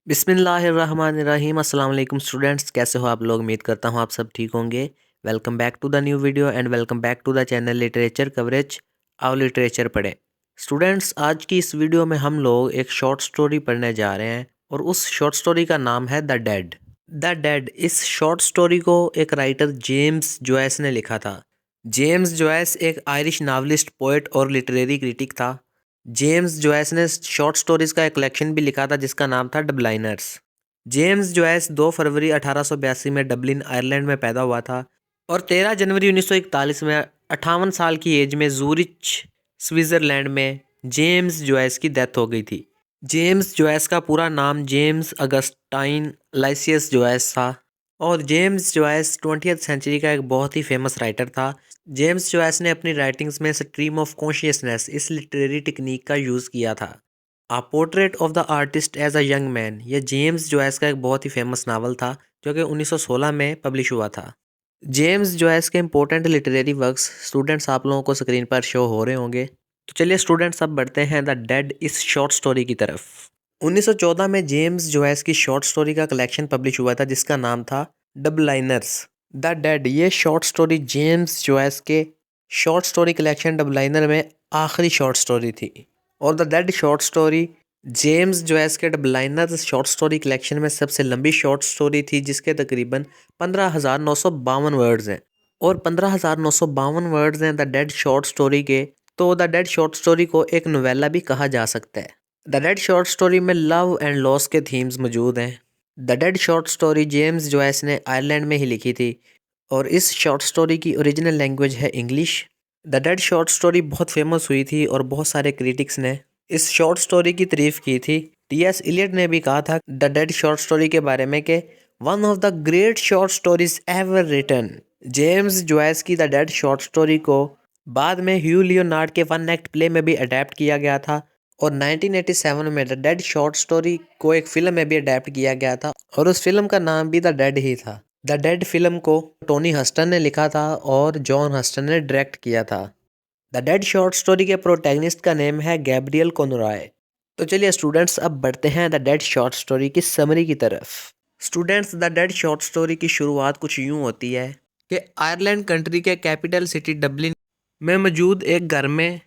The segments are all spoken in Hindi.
बिस्मिल्लाहिर्रहमानिर्रहीम अस्सलाम वालेकुम स्टूडेंट्स, कैसे हो आप लोग। उम्मीद करता हूँ आप सब ठीक होंगे। Welcome back to the new video and welcome back to the channel Literature Coverage. आओ लिटरेचर पढ़े। स्टूडेंट्स, आज की इस वीडियो में हम लोग एक शॉर्ट स्टोरी पढ़ने जा रहे हैं और उस शॉर्ट स्टोरी का नाम है द डेड। द डेड, इस शॉर्ट स्टोरी को एक राइटर जेम्स जॉयस ने लिखा था। जेम्स जॉयस एक आयरिश नावलिस्ट, पोएट और लिटरेरी क्रिटिक था। जेम्स जॉयस ने शॉर्ट स्टोरीज का एक कलेक्शन भी लिखा था जिसका नाम था डबलाइनर्स। जेम्स जॉयस 2 फरवरी 1882 में डबलिन आयरलैंड में पैदा हुआ था और 13 जनवरी 1941 में 58 साल की एज में जूरिच स्विट्ज़रलैंड में जेम्स जॉयस की डेथ हो गई थी। जेम्स जॉयस का पूरा नाम जेम्स अगस्टाइन लाइसियस जॉयस था और जेम्स जॉयस 20th सेंचुरी का एक बहुत ही फेमस राइटर था। जेम्स जॉयस ने अपनी राइटिंग्स में स्ट्रीम ऑफ कॉन्शियसनेस इस लिटरेरी टेक्निक का यूज़ किया था। A portrait of the artist as a young man, यह जेम्स जॉयस का एक बहुत ही फेमस नावल था जो कि 1916 में पब्लिश हुआ था। जेम्स जॉयस के इंपॉर्टेंट लिटरेरी वर्क्स स्टूडेंट्स आप लोगों को स्क्रीन पर शो हो रहे होंगे। तो चलिए स्टूडेंट्स, अब बढ़ते हैं द डेड इस शॉर्ट स्टोरी की तरफ। 1914 में जेम्स जॉयस की शॉर्ट स्टोरी का कलेक्शन पब्लिश हुआ था जिसका नाम था डबलाइनर्स। द डेड, ये शॉर्ट स्टोरी जेम्स जॉयस के शॉर्ट स्टोरी कलेक्शन डबलाइनर में आखिरी शॉर्ट स्टोरी थी और the dead short story James Joyce के डबलाइनर्स शॉर्ट स्टोरी कलेक्शन में सबसे लंबी शॉर्ट स्टोरी थी जिसके तकरीबन 15,952 वर्ड्स हैं और 15,952 वर्ड्स हैं द डेड शॉर्ट स्टोरी के। तो द डेड शॉर्ट स्टोरी को एक नोवेला भी कहा जा सकता है। द डेड शॉर्ट स्टोरी में लव एंड लॉस के थीम्स मौजूद हैं। The dead short story James Joyce ने आयरलैंड में ही लिखी थी और इस शॉर्ट स्टोरी की ओरिजिनल लैंग्वेज है English. The dead short story बहुत फेमस हुई थी और बहुत सारे क्रिटिक्स ने इस शॉर्ट स्टोरी की तारीफ की थी। टी.एस. इलियट ने भी कहा था द डेड शॉर्ट स्टोरी के बारे में कि one of the great short stories ever written. James Joyce की द डेड शॉर्ट स्टोरी को बाद में ह्यू लियोनार्ड के वन एक्ट प्ले में भी अडेप्ट किया गया था और 1987 में द डेड शॉर्ट स्टोरी को एक फिल्म में भी अडेप्ट किया गया था और उस फिल्म का नाम भी द डेड ही था। द डेड फिल्म को टोनी हस्टन ने लिखा था और जॉन हस्टन ने डायरेक्ट किया था। द डेड शॉर्ट स्टोरी के प्रोटैगनिस्ट का नेम है गैब्रियल कॉनरॉय। तो चलिए स्टूडेंट्स, अब बढ़ते हैं द डेड शॉर्ट स्टोरी की समरी की तरफ। Students, the dead short story की शुरुआत कुछ यूं होती है कि आयरलैंड कंट्री के कैपिटल सिटी डबलिन में मौजूद एक घर में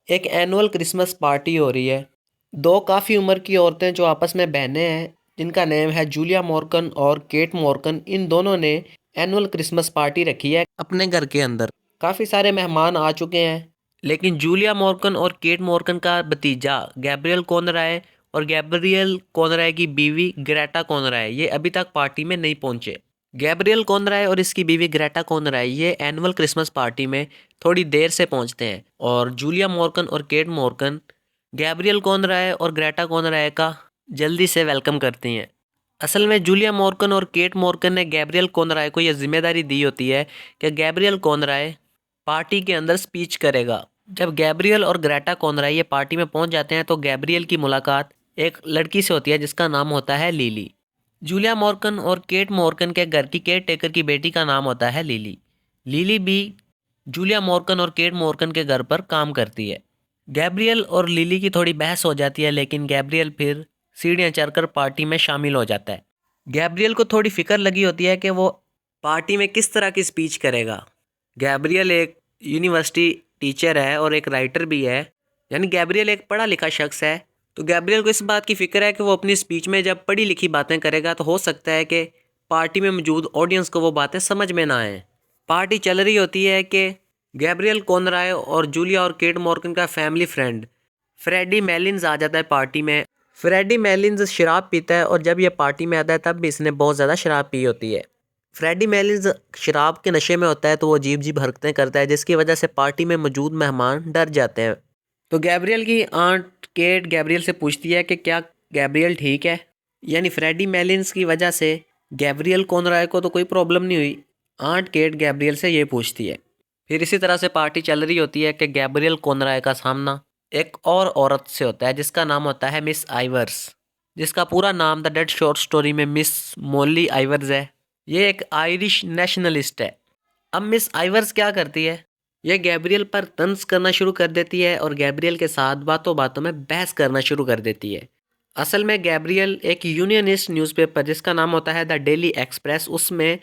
एक एनुअल क्रिसमस पार्टी हो रही है। दो काफ़ी उम्र की औरतें जो आपस में बहनें हैं जिनका नेम है जूलिया मॉर्गन और केट मॉर्गन, इन दोनों ने एनुअल क्रिसमस पार्टी रखी है अपने घर के अंदर। काफ़ी सारे मेहमान आ चुके हैं लेकिन जूलिया मॉर्गन और केट मॉर्गन का भतीजा गैब्रियल कॉनराय और गैब्रियल कॉनराय की बीवी ग्रेटा कॉनराय ये अभी तक पार्टी में नहीं पहुंचे। गैब्रियल कॉनराय और इसकी बीवी ग्रेटा कॉनराय ये एनुअल क्रिसमस पार्टी में थोड़ी देर से पहुंचते हैं और जूलिया मॉर्गन और केट मॉर्गन गैब्रियल कॉनराय और ग्रेटा कॉनराय का जल्दी से वेलकम करती हैं। असल में जूलिया मॉर्गन और केट मॉर्गन ने गैब्रियल कॉनराय को यह जिम्मेदारी दी होती है कि गैब्रियल कॉनराय पार्टी के अंदर स्पीच करेगा। जब गैब्रियल और ग्रेटा कॉनराय ये पार्टी में पहुंच जाते हैं तो गैब्रियल की मुलाकात एक लड़की से होती है जिसका नाम होता है लिली। जूलिया मॉर्गन और केट मॉर्गन के घर की केयर टेकर की बेटी का नाम होता है लिली। लिली भी जूलिया मॉर्गन और केट मॉर्गन के घर पर काम करती है। गैब्रियल और लिली की थोड़ी बहस हो जाती है लेकिन गैब्रियल फिर सीढ़ियाँ चढ़कर पार्टी में शामिल हो जाता है। गैब्रियल को थोड़ी फिक्र लगी होती है कि वो पार्टी में किस तरह की स्पीच करेगा। गैब्रियल एक यूनिवर्सिटी टीचर है और एक राइटर भी है, यानी गैब्रियल एक पढ़ा लिखा शख्स है। तो गैब्रियल को इस बात की फिक्र है कि वो अपनी स्पीच में जब पढ़ी लिखी बातें करेगा तो हो सकता है कि पार्टी में मौजूद ऑडियंस को वो बातें समझ में ना आए। पार्टी चल रही होती है कि गैब्रियल कॉनराय और जूलिया और केट मॉर्गन का फैमिली फ्रेंड फ्रेडी मेलिन्स आ जाता है पार्टी में। फ्रेडी मेलिन्स शराब पीता है और जब ये पार्टी में आता है तब भी इसने बहुत ज़्यादा शराब पी होती है। फ्रेडी मेलिन्स शराब के नशे में होता है तो वो अजीब अजीब हरकतें करता है जिसकी वजह से पार्टी में मौजूद मेहमान डर जाते हैं। तो गैब्रियल की आंट केट गैब्रियल से पूछती है कि क्या गैब्रियल ठीक है, यानी फ्रेडी मेलिन्स की वजह से गैब्रियल कॉनराय को तो कोई प्रॉब्लम नहीं हुई। आंट केट गैब्रियल से ये पूछती है। फिर इसी तरह से पार्टी चल रही होती है कि गैब्रियल कॉनराय का सामना एक और औरत से होता है जिसका नाम होता है मिस आइवर्स, जिसका पूरा नाम द डेड शॉर्ट स्टोरी में मिस मोली आइवर्स है। ये एक आयरिश नेशनलिस्ट है। अब मिस आइवर्स क्या करती है, यह गैब्रियल पर तंज करना शुरू कर देती है और गैब्रियल के साथ बातों बातों में बहस करना शुरू कर देती है। असल में गैब्रियल एक यूनियनिस्ट न्यूज़पेपर जिसका नाम होता है द डेली एक्सप्रेस, उसमें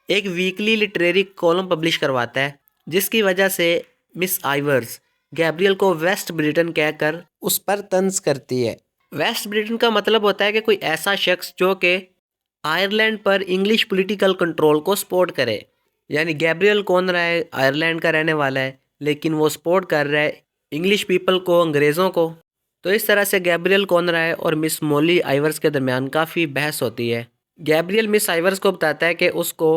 एक वीकली लिटरेरी कॉलम पब्लिश करवाता है, जिसकी वजह से मिस आइवर्स गैब्रियल को वेस्ट ब्रिटेन कहकर उस पर तंज करती है। वेस्ट ब्रिटेन का मतलब होता है कि कोई ऐसा शख्स जो कि आयरलैंड पर इंग्लिश पॉलिटिकल कंट्रोल को सपोर्ट करे। यानी गैब्रियल कौन रहा है, आयरलैंड का रहने वाला है, लेकिन वो सपोर्ट कर रहा है इंग्लिश पीपल को, अंग्रेज़ों को। तो इस तरह से गैब्रियल कौन रहा है और मिस मॉली आइवर्स के दरमियान काफ़ी बहस होती है। गैब्रियल मिस आइवर्स को बताता है कि उसको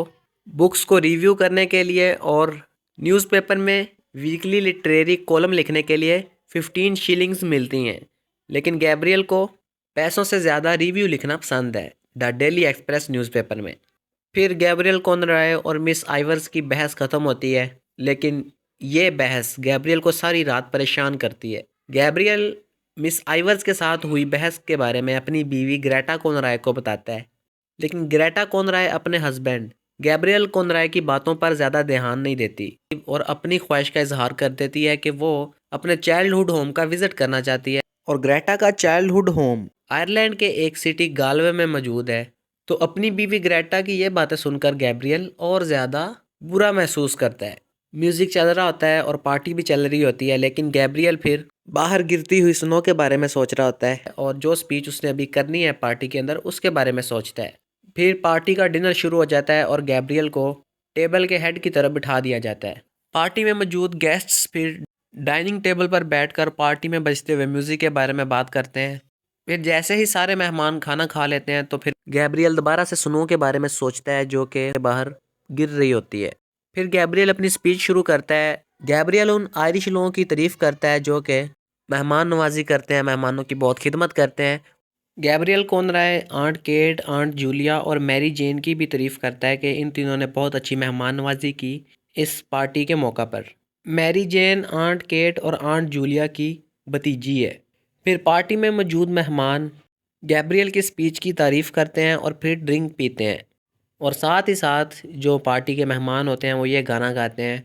बुक्स को रिव्यू करने के लिए और न्यूज़पेपर में वीकली लिटरेरी कॉलम लिखने के लिए 15 शिलिंग्स मिलती हैं, लेकिन गैब्रियल को पैसों से ज़्यादा रिव्यू लिखना पसंद है द डेली एक्सप्रेस न्यूज़पेपर में। फिर गैब्रियल कौन रहा है और मिस आइवर्स की बहस ख़त्म होती है, लेकिन ये बहस गैब्रियल को सारी रात परेशान करती है। गैब्रियल मिस आइवर्स के साथ हुई बहस के बारे में अपनी बीवी ग्रेटा कॉनराय को बताता है, लेकिन ग्रेटा कॉनराय अपने हस्बैंड गैब्रियल कॉनराय की बातों पर ज़्यादा ध्यान नहीं देती और अपनी ख्वाहिश का इजहार कर देती है कि वो अपने चाइल्डहुड होम का विजिट करना चाहती है। और ग्रेटा का चाइल्डहुड होम आयरलैंड के एक सिटी गालवे में मौजूद है। तो अपनी बीवी ग्रेटा की ये बातें सुनकर गैब्रियल और ज़्यादा बुरा महसूस करता है। म्यूज़िक चल रहा होता है और पार्टी भी चल रही होती है, लेकिन गैब्रियल फिर बाहर गिरती हुई स्नो के बारे में सोच रहा होता है और जो स्पीच उसने अभी करनी है पार्टी के अंदर उसके बारे में सोचता है। फिर पार्टी का डिनर शुरू हो जाता है और गैब्रियल को टेबल के हेड की तरफ बिठा दिया जाता है। पार्टी में मौजूद गेस्ट्स फिर डाइनिंग टेबल पर बैठकर पार्टी में बजते हुए म्यूज़िक के बारे में बात करते हैं। फिर जैसे ही सारे मेहमान खाना खा लेते हैं तो फिर गैब्रियल दोबारा से स्नो के बारे में सोचता है जो कि बाहर गिर रही होती है। फिर गैब्रियल अपनी स्पीच शुरू करता है। गैब्रियल उन आयरिश लोगों की तारीफ करता है जो कि मेहमान नवाजी करते हैं, मेहमानों की बहुत खिदमत करते हैं। गैब्रियल कौन रहा है आंट केट, आंट जूलिया और मैरी जेन की भी तारीफ करता है कि इन तीनों ने बहुत अच्छी मेहमान नवाजी की इस पार्टी के मौका पर। मैरी जेन आंट केट और आंट जूलिया की भतीजी है। फिर पार्टी में मौजूद मेहमान गैब्रियल की स्पीच की तारीफ़ करते हैं और फिर ड्रिंक पीते हैं और साथ ही साथ जो पार्टी के मेहमान होते हैं वो ये गाना गाते हैं,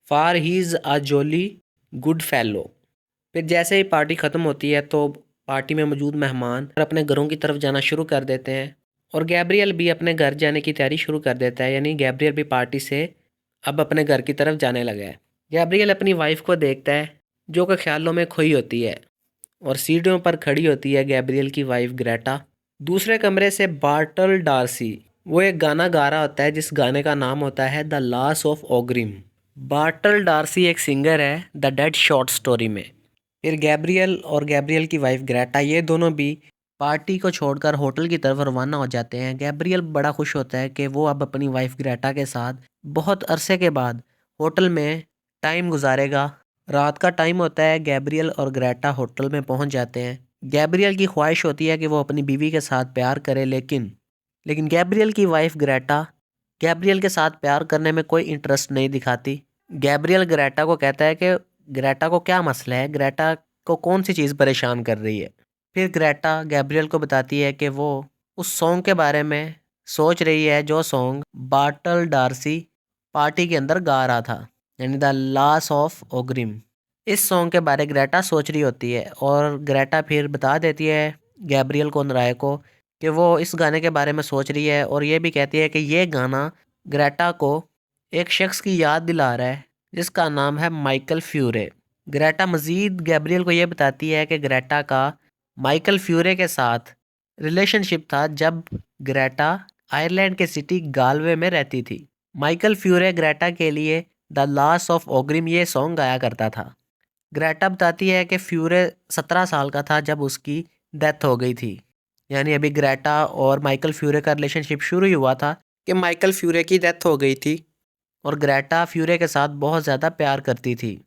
फार हीज़ अ जोली गुड फेलो। फिर जैसे ही पार्टी ख़त्म होती है तो पार्टी में मौजूद मेहमान अपने घरों की तरफ जाना शुरू कर देते हैं और गैब्रियल भी अपने घर जाने की तैयारी शुरू कर देता है। यानी गैब्रियल भी पार्टी से अब अपने घर की तरफ जाने लगा है। गैब्रियल अपनी वाइफ को देखता है जो कि ख्यालों में खोई होती है और सीढ़ियों पर खड़ी होती है गैब्रियल की वाइफ ग्रेटा। दूसरे कमरे से बार्टल डार्सी वो एक गाना गा रहा होता है जिस गाने का नाम होता है the lass of Aughrim. Bartell D'Arcy एक सिंगर है द डेड शॉर्ट स्टोरी में। फिर गैब्रियल और गैब्रियल की वाइफ ग्रेटा ये दोनों भी पार्टी को छोड़कर होटल की तरफ रवाना हो जाते हैं। गैब्रियल बड़ा खुश होता है कि वो अब अपनी वाइफ ग्रेटा के साथ बहुत अरसे के बाद होटल में टाइम गुजारेगा। रात का टाइम होता है, गैब्रियल और ग्रेटा होटल में पहुंच जाते हैं। गैब्रियल की ख्वाहिश होती है कि वो अपनी बीवी के साथ प्यार करे, लेकिन गैब्रियल की वाइफ ग्रेटा गैब्रियल के साथ प्यार करने में कोई इंटरेस्ट नहीं दिखाती। गैब्रियल ग्रेटा को कहता है कि ग्रेटा को क्या मसला है, ग्रेटा को कौन सी चीज़ परेशान कर रही है। फिर ग्रेटा गैब्रियल को बताती है कि वो उस सॉन्ग के बारे में सोच रही है जो सॉन्ग बार्टल डार्सी पार्टी के अंदर गा रहा था, यानी द लॉस ऑफ ओग्रिम। इस सॉन्ग के बारे ग्रेटा सोच रही होती है और ग्रेटा फिर बता देती है गैब्रियल कॉनराय को कि वो इस गाने के बारे में सोच रही है और ये भी कहती है कि ये गाना ग्रेटा को एक शख्स की याद दिला रहा है जिसका नाम है माइकल फ्यूरे। ग्रेटा मज़ीद गैब्रियल को ये बताती है कि ग्रेटा का माइकल फ्यूरे के साथ रिलेशनशिप था जब ग्रेटा आयरलैंड के सिटी गालवे में रहती थी। माइकल फ्यूरे ग्रेटा के लिए द लॉस ऑफ ओग्रिम ये सॉन्ग गाया करता था। ग्रेटा बताती है कि फ्यूरे 17 साल का था जब उसकी डेथ हो गई थी। यानी अभी ग्रेटा और माइकल फ्यूरे का रिलेशनशिप शुरू ही हुआ था कि माइकल फ्यूरे की डेथ हो गई थी और ग्रेटा फ्यूरे के साथ बहुत ज़्यादा प्यार करती थी।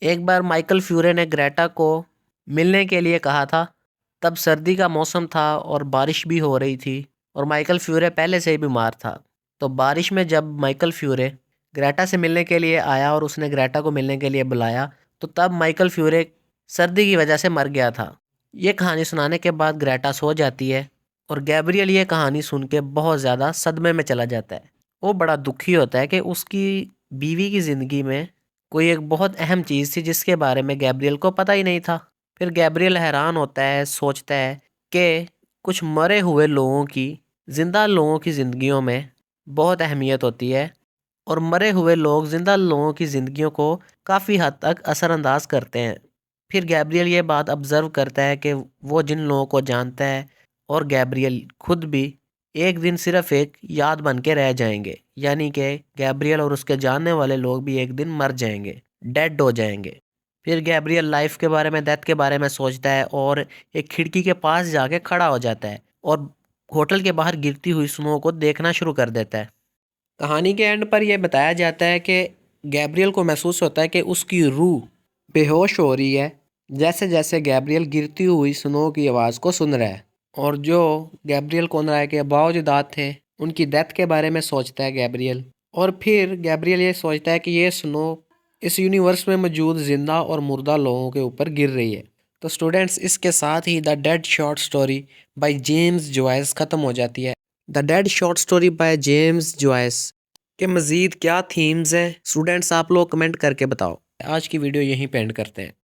एक बार माइकल फ्यूरे ने ग्रेटा को मिलने के लिए कहा था। तब सर्दी का मौसम था और बारिश भी हो रही थी और माइकल फ्यूरे पहले से ही बीमार था। तो बारिश में जब माइकल फ्यूरे ग्रेटा से मिलने के लिए आया और उसने ग्रेटा को मिलने के लिए बुलाया तो तब माइकल फ्यूरे सर्दी की वजह से मर गया था। ये कहानी सुनाने के बाद ग्रेटा सो जाती है और गैब्रियल ये कहानी सुन के बहुत ज़्यादा सदमे में चला जाता है। वो बड़ा दुखी होता है कि उसकी बीवी की ज़िंदगी में कोई एक बहुत अहम चीज़ थी जिसके बारे में गैब्रियल को पता ही नहीं था। फिर गैब्रियल हैरान होता है, सोचता है कि कुछ मरे हुए लोगों की ज़िंदा लोगों की ज़िंदगियों में बहुत अहमियत होती है और मरे हुए लोग ज़िंदा लोगों की ज़िंदगियों को काफ़ी हद तक असरअंदाज करते हैं। फिर गैब्रियल ये बात ऑब्ज़र्व करता है कि वो जिन लोगों को जानता है और गैब्रियल खुद भी एक दिन सिर्फ एक याद बन के रह जाएंगे, यानी कि गैब्रियल और उसके जानने वाले लोग भी एक दिन मर जाएंगे, डेड हो जाएंगे। फिर गैब्रियल लाइफ के बारे में, डेथ के बारे में सोचता है और एक खिड़की के पास जाके खड़ा हो जाता है और होटल के बाहर गिरती हुई स्नो को देखना शुरू कर देता है। कहानी के एंड पर यह बताया जाता है कि गैब्रियल को महसूस होता है कि उसकी रूह बेहोश हो रही है जैसे जैसे गैब्रियल गिरती हुई स्नो की आवाज़ को सुन रहा है। और जो गैब्रियल कोनराड के बावजूदात थे उनकी डेथ के बारे में सोचता है गैब्रियल। और फिर गैब्रियल ये सोचता है कि ये स्नो इस यूनिवर्स में मौजूद जिंदा और मुर्दा लोगों के ऊपर गिर रही है। तो स्टूडेंट्स, इसके साथ ही the dead short story by James Joyce ख़त्म हो जाती है। The dead short story by James Joyce के मज़ीद क्या थीम्स हैं स्टूडेंट्स, आप लोग कमेंट करके बताओ। आज की वीडियो यहीं पे एंड करते हैं।